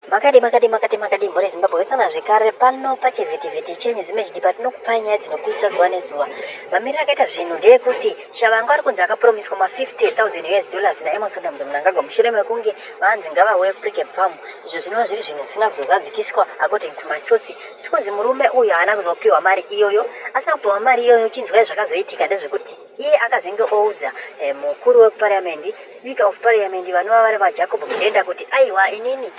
makadi mhuri Zimbabwe usana zvekare pano pachivhitivhiti chenyu zimezvidi patinokupai nyaya dzinopisa zuva nezuva. Mamiriro akaita zvinhu ndeyekuti Shavangu ari kunzi akapromiswa $50,000 naEmmerson Mnangagwa mushure mekunge vanzi ngavauye kuPrickep Farm. Izvo zvinova zviri zvinhu zvisina kuzozadzikiswa according to masosi. Zvikunzi murume uyu haana kuzopiwa mari iyoyo, asina kupiwa mari iyoyo. Chinzwai zvakazoitika ndezvekuti iye akazenge oudza mukuru wekuparliament, speaker of parliament, vanova vari vaJacob Mudenda kuti aiwa inini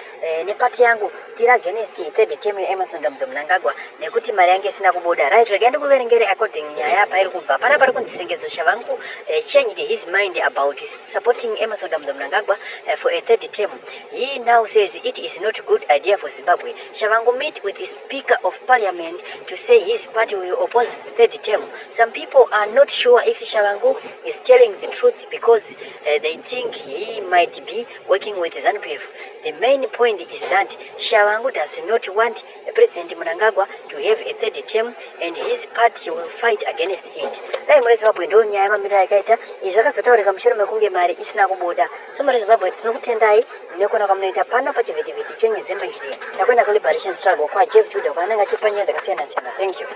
nepati yangu tiri against third term yaEmmerson Mnangagwa nekuti mari yange isina kubuda. Right, regai ndikuverengere according nyaya pairi kubva pana pari kunzi Sengezo Shavangu changed his mind about supporting Emmerson Mnangagwa for a third term. He now says it is not a good idea for Zimbabwe. Shavangu meet with the Speaker of Parliament to say his party will oppose the third term. Some people are not sure if Shavangu is telling the truth because they think he might be working with ZANU-PF. The main point is that Shavangu does not want President Mnangagwa to have a third term and his party will fight against it. Rai muri Zimbabwe ndo nyaya mamiriro yakaita izvi zvakazotaurika mushure mekunge mari isina kubuda. So muri Zimbabwe tinokutendai nekuna kwamunoita pano pachivhitivhiti chenyu Zimbabwe takwenda kuliberation struggle kwa Jeff Judah kwaanenge achipa nyaya dzakasiyana siyana. Thank you.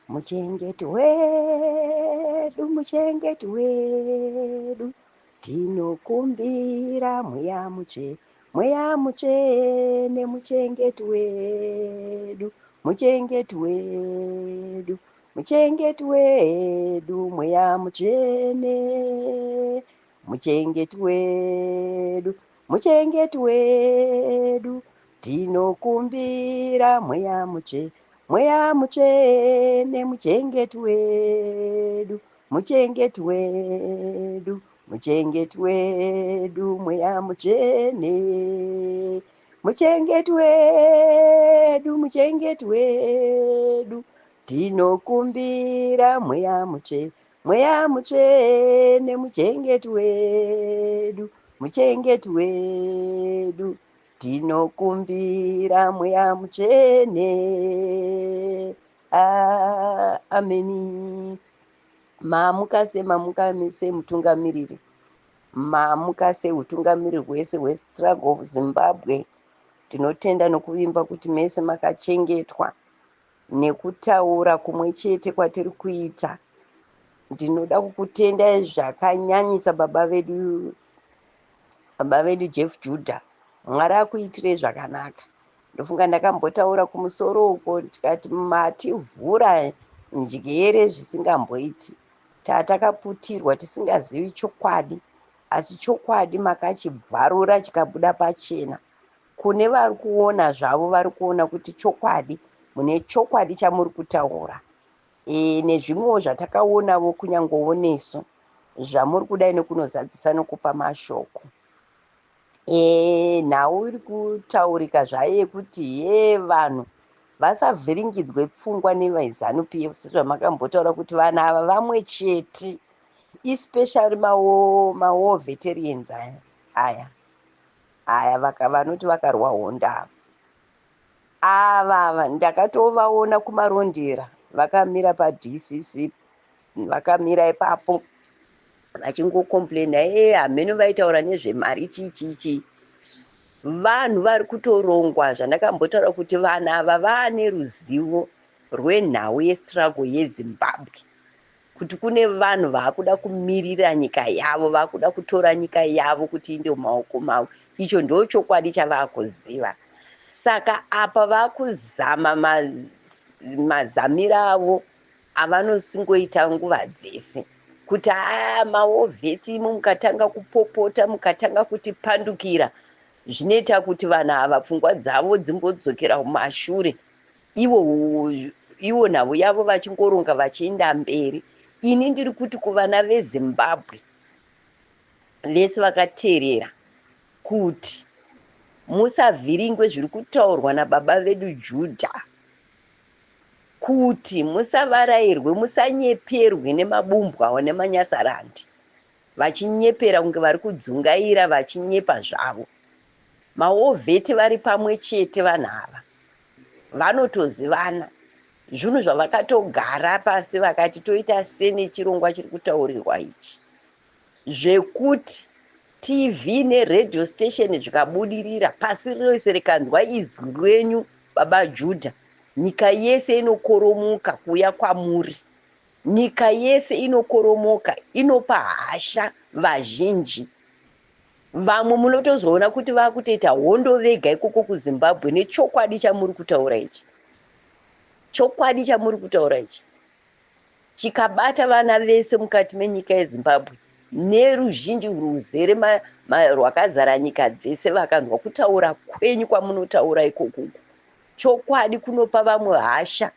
Muchengeti wedu, muchengeti wedu, tinokumbira mweya mutsvene, muchengeti wedu, muchengeti wedu, muchengeti wedu, mweya mutsvene, muchengeti wedu, muchengeti wedu, tinokumbira mweya mutsvene, mweya mutsvene, muchengeti wedu, muchengeti wedu, muchengeti wedu, mweya mutsvene, muchengeti wedu, muchengeti wedu, tinokumbira mweya mutsvene, mweya mutsvene, muchengeti wedu, muchengeti wedu, tinokumbira mweya mutsvene. Ameni. Mamuka semutungamiriri, mamuka seutungamiriri hwese hwestruggle of Zimbabwe. Tinotenda nokuvimba kuti mese makachengetwa nekutaura kumwe chete kwatiri kuita. Ndinoda kukutendai zvakanyanyisa baba vedu Jeff Judah. Mwari akuitire zvakanaka. Ndofunga ndakambotaura kumusoro uko tikati mativhura njere zvisingamboiti. Tatakaputirwa tisingazivi chokwadi, asi chokwadi makachibvarura chikabuda pachena. Kune vari kuona zvavo vari kuona kuti chokwadi, mune chokwadi chamuri kutaura. Nezvimwewo zvatakaonawo kunyangowo nesu zvamuri kudai nekunozadzisa nokupa mashoko. Nhau iri kutaurika zvaye kuti vanhu vasavhiringidzwe pfungwa nevaZANU-PF sezvamakambotaura kuti vanhu ava vamwe chete, especially mawo veterans aya vanoti vakarwa honda ava ndakatovaona kumarondera vakamira paDCC, vakamira ipapo vachingokomplaina hameno vaitaura nezvemari chichichi. Vanhu vari kutorongwa zvandakambotaura kuti vanhu ava vaane ruzivo rwenhau yestruggle yeZimbabwe, kuti kune vanhu vaakuda kumirira nyika yavo, vaakuda kutora nyika yavo kuti inde mumaoko mavo. Icho ndo chokwadi chavaakuziva. Saka apa vaakuzama mazamiro avo avanosingoita nguva dzese kuti mavheti imo mukatanga kupopota, mukatanga kutipandukira, zvinoita kuti vanhu ava pfungwa dzavo dzimbodzokera kumashure, ivo nhau yavo vachingoronga vachienda mberi. Ini ndiri kuti kuvana veZimbabwe vese vakateerera kuti musavhiringwe zviri kutaurwa nababa vedu Judah, kuti musavarayirwe, musanyeperwe nemabumbwa nemanyasarandi vachinyepera kunge vari kudzungaira vachinyepa zvavo. Maovheti vari pamwe chete, vanhu ava vanotozivana, zvinhu zvavakatogara pasi vakati toita sei nechirongwa chiri kutaurirwa ichi, zvekuti TV neredio station zvikabudirira, pasi rose rikanzwa izwi renyu baba Judha, nyika yese inokoromoka kuuya kwamuri. Nyika yese inokoromoka, inopa hasha vazhinji. Vamwe munotozoona kuti vakutoita hondo vega ikoko kuZimbabwe nechokwadi chamuri kutaura ichi. Chokwadi chamuri kutaura ichi chikabata vana vese mukati menyika yeZimbabwe neruzhinji ruzere rwakazara nyika dzese vakanzwa kutaura kwenyu kwamunotaura ikoko. Chokwadi kunopa vamwe hasha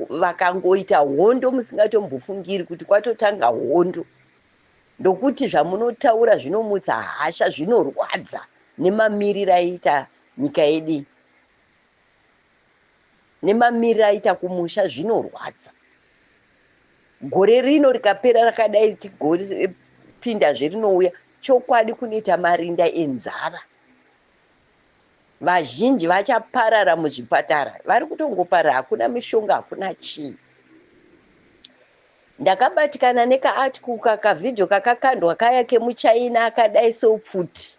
vakangoita hondo musingatombofungiri kuti kwatotanga hondo. Ndokuti zvamunotaura zvinomutsa hasha, zvinorwadza nemamiriro aita nyika yedu. Nemamiriro aita kumusha zvinorwadza. Gore rino rikapera rakadai tigopinda zvirinouya, chokwadi kunoita marinda enzara. Vazhinji vachaparara muzvipatara, vari kutongoparara, hakuna mishonga, hakuna chii. Ndakabatikana nekaarticle kakavhidhio kakakandwa kaya kemuChina akadai sopfuti.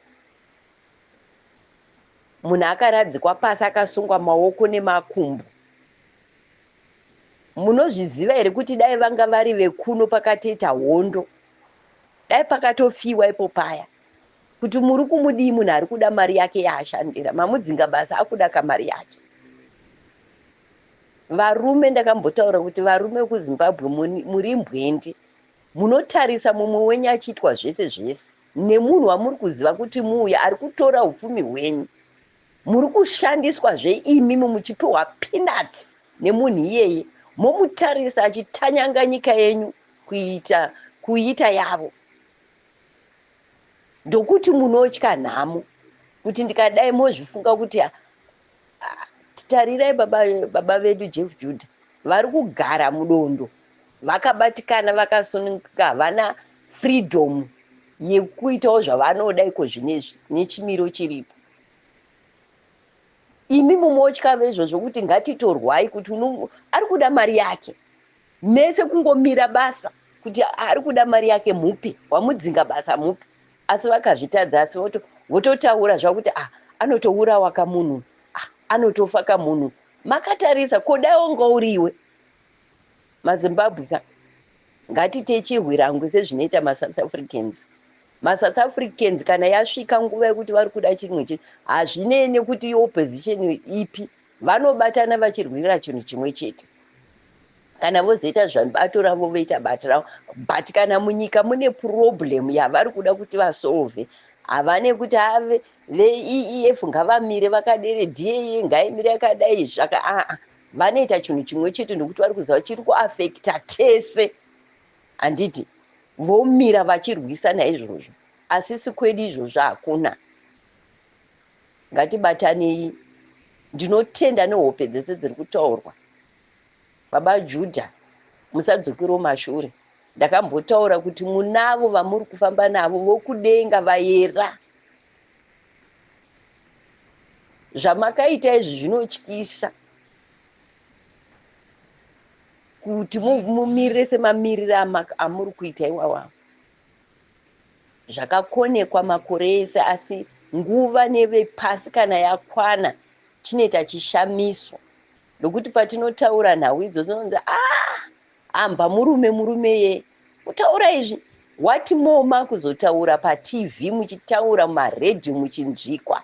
Munhu akaradzikwa pasi akasungwa maoko nemakumbo. Munozviziva here kuti dai vanga vari vekuno pakatoita hondo, dai pakatofiwa ipo paya, kuti muri kumudii munhu ari kuda mari yake yaashandira, mamudzinga basa akuda kamari yake. Varume ndakambotaura kuti varume kuZimbabwe muri mbwendi, munotarisa mumwe wenyu achiitwa zvese zvese nemunhu wamuri kuziva kuti muuya ari kutora upfumi hwenyu. Muri kushandiswa zveimimi muchipiwa peanuts nemunhu iyeye, momutarisa achitanyanga nyika yenyu kuita yavo. Ndokuti munotya nhamo kuti ndikadai mozvifunga kuti tarirai baba vedu Jeff Judha vari kugara mudondo, vakabatikana vakasununguka, havana freedom yekuitawo zvavanoda iko zvinezvi nechimiro chiripo. Imi mumotya vezvozvo kuti ngatitorwai kuti ari kuda mari yake. Mese kungomira basa kuti ari kuda mari yake mupe, wamudzinga basa mupe. Asi vakazvitadza, asi vototaura zvakuti anotourawa kamunhu, anotofa kamunhu. Makatarisa kodaiwo ngauriwe maZimbabwe ka, ngatitechihwirangwe sezvinoita maSouth Africans. MaSouth Africans kana yasvika nguva yekuti vari kuda chimwe chinhu, hazvinei nekuti opposition ipi, vanobatana vachirwirira chinhu chimwe chete. Kana vozoita zvabato ravo voita bato ravo, but kana munyika mune problem yavari kuda kuti vasolve, havane kuti ave veEF ngavamire vakadere, DA ngaimire yakadai zvaka, vanoita chinhu chimwe chete nokuti vari kuziva chiri kuafekta tese. Handiti vomira vachirwisana izvozvo, asisi kwedu izvozvo hakuna. Ngatibatanei. Ndinotenda nehope dzese dziri kutaurwa. Baba Judha, musadzokero mashure. Ndakambotaura kuti munavo vamuri kufamba navo vokudenga vayera. Zvamakaita izvi zvinotyisa. Kuti mumirire semamirire amuri kuita iwawa. Zvakakonekwa makore ese, asi nguva nevepasi kana yakwana chinoita chishamiso. Ndokuti patinotaura nhau idzo tinonzi amba murume ye, kutaura izvi. Wati moma kuzotaura paTV, muchitaura mumaredhiyo, muchinzvikwa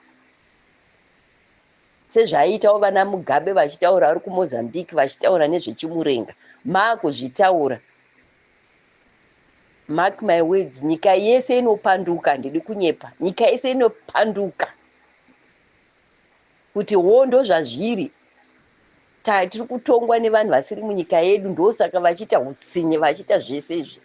sezvaitawo vana Mugabe vachitaura vari kuMozambique, vachitaura nezvechimurenga. Maakuzvitaura. Mark my words, nyika yese inopanduka. Ndiri kunyepa, nyika yese inopanduka kuti hondo zvazviri. Tiri kutongwa nevanhu vasiri munyika yedu, ndosaka vachiita hutsinye, vachiita zvese izvi.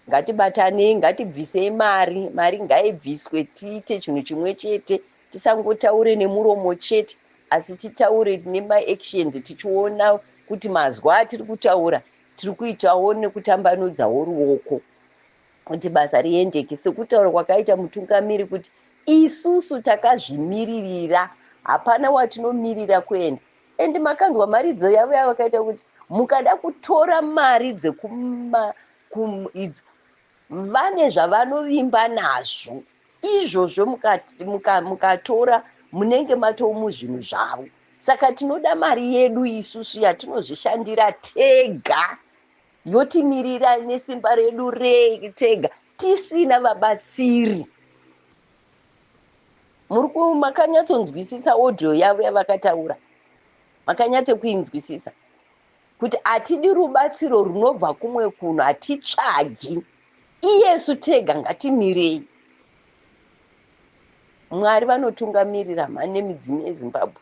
Ngatibatanei, ngatibvisei mari ngaibviswe, tiite chinhu chimwe chete. Tisangotaure nemuromo chete, asi titaure nemaactions, tichiona kuti mazwa atiri kutaura tiri kuitawo nekutambanudzawo ruoko kuti basa riendeke. Sekutaura kwakaita mutungamiri kuti isusu takazvimiririra, hapana watinomirira kuenda. Endi makanzwa maridzo yavo yavakaita kuti mukada kutora mari vane zvavanovimba nazvo izvozvo mukatora munenge matomu zvinhu zvavo. Saka tinoda mari yedu isusu yatinozvishandira tega yotimirira nesimba redu tega tisina vabatsiri. Makanyatsonzwisisa audio yavo yavakataura? Makanyatsokuinzwisisa kuti hatidi rubatsiro runobva kumwe kunhu, hatitsvagi, iyesu tega ngatimirei. Mwari vanotungamirira mhani nemidzimai yeZimbabwe.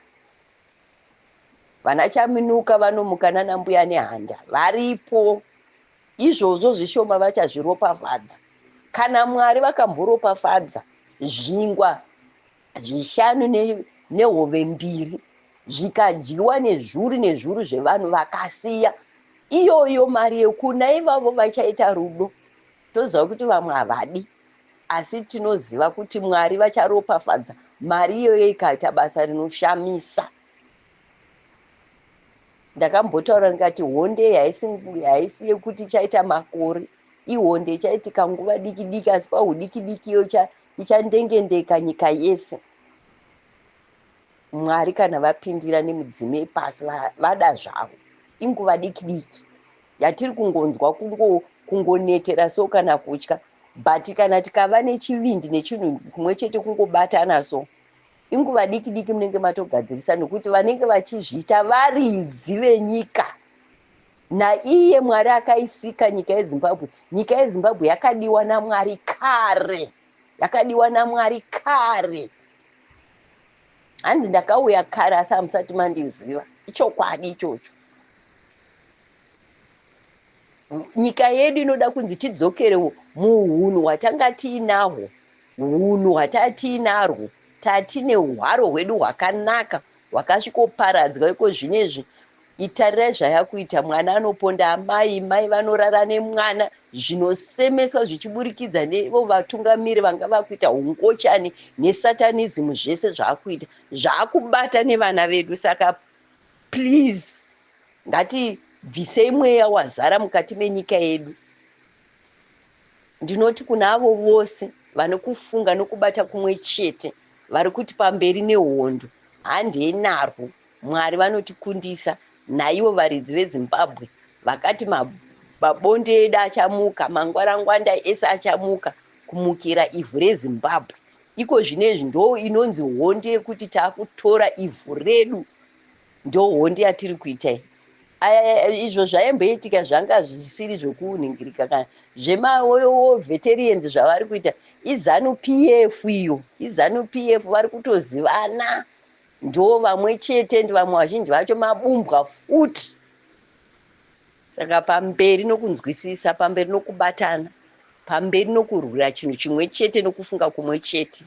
Vana Chaminuka vanomuka nana mbuya nehanda varipo, izvozvo zvishoma vachazviropafadza. Kana Mwari vakamboropafadza zvingwa 5 nehove 2 zvikadyiwa nezvuru zvevanhu vakasiya, iyoyo mari yekuna ivavo vachaita rudo. Toziva kuti vamwe havadi, asi tinoziva kuti Mwari vacharopafadza mari iyoyo ikaita basa rinoshamisa. Ndakambotaura ndikati honde haisi yekuti chaita makore, ihonde chaitika nguva diki diki, asi pahudiki diki iyo ichandengendeka nyika yese. Mwari kana vapindira nemudzimai pasi vada zvavo, inguva diki diki yatiri kungonzwa kungonetera so kana kutya, but kana tikava nechivindi nechinhu kumwe chete kungobatana so, inguva diki diki munenge matogadzirisa, nekuti vanenge vachizviita varidzi venyika. Naiye Mwari akaisika nyika yeZimbabwe. Nyika yeZimbabwe yakadiwa naMwari kare, yakadiwa naMwari kare. Hanzi ndakauya kare asi hamusati mandiziva, ichokwadi ichocho. Nyika yedu inoda kunzi tidzokere muhunhu hwatanga tiinahwo, hunhu hwatatiinarwo, tatine hwaro hwedu hwakanaka hwakasvikoparadzwa iko zvinezvi. Itarirai zvayakuita, mwana anoponda amai, mai vanorara nemwana, zvinosemeswa zvichiburikidza nevo vatungamiri vanga vakuita hungochani nesatanism, zvese zvaakuita zvaakubata nevana vedu. Saka please ngatibvisei mweya wazara mukati menyika yedu. Ndinoti kuna avo vose vane kufunga nokubata kumwe chete, vari kuti pamberi nehondo handei narwo, Mwari vanotikundisa. Naivo varidzi veZimbabwe vakati mabonde edu achamuka, mangwarangwanda ese achamuka kumukira ivhu reZimbabwe. Iko zvinezvi ndo inonzi honde yekuti taakutora ivhu redu, ndo honde yatiri kuita. Izvo zvaimboitika zvanga zvisiri zvokuningirika kana zvemaveterans zvavari kuita, iZanu PF iyo, iZanu PF vari kutozivana, ndo vamwe chete, vamwe vazhinji vacho mabumbwa futi. Saka pamberi nokunzwisisa, pamberi nokubatana, pamberi nokurwira chinhu chimwe chete nokufunga kumwe chete.